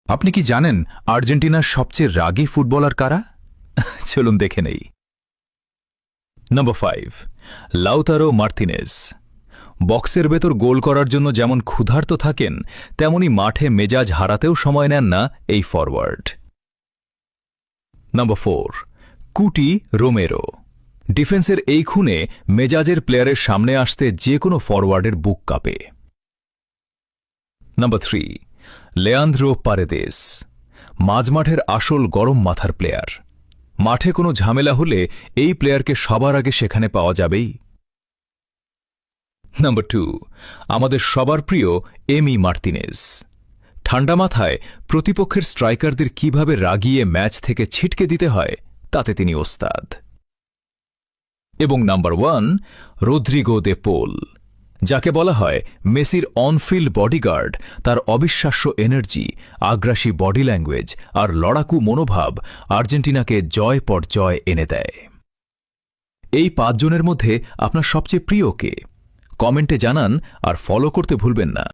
আপনি কি জানেন আর্জেন্টিনার সবচেয়ে রাগী ফুটবলার কারা? চলুন দেখে নেই। নম্বর 5, লাউতারো মার্তিনেজ। বক্সের ভেতর গোল করার জন্য যেমন ক্ষুধার্ত থাকেন, তেমনি মাঠে মেজাজ হারাতেও সময় নেন না এই ফরওয়ার্ড। নম্বর 4, কুটি রোমেরো। ডিফেন্সের এই খুনে মেজাজের প্লেয়ারের সামনে আসতে যে কোনো ফরওয়ার্ডের বুক কাঁপে। নম্বর 3, লেয়ান্দ্রো পারেদেস। মাঝমাঠের আসল গরম মাথার প্লেয়ার। মাঠে কোনো ঝামেলা হলে এই প্লেয়ারকে সবার আগে সেখানে পাওয়া যাবেই। নম্বর 2, আমাদের সবার প্রিয় এমি মার্তিনেজ। ঠান্ডা মাথায় প্রতিপক্ষের স্ট্রাইকারদের কিভাবে রাগিয়ে ম্যাচ থেকে ছিটকে দিতে হয় তাতে তিনি ওস্তাদ। এবং নম্বর 1, রদ্রিগো দে পোল, যাকে বলা হয় মেসির অনফিল্ড বডিগার্ড। তার অবিশ্বাস্য এনার্জি, আগ্রাসী বডি ল্যাঙ্গুয়েজ আর লড়াকু মনোভাব আর্জেন্টিনাকে জয় পর জয় এনে দেয়। এই 5 জনের মধ্যে আপনার সবচেয়ে প্রিয় কে? কমেন্টে জানান আর ফলো করতে ভুলবেন না।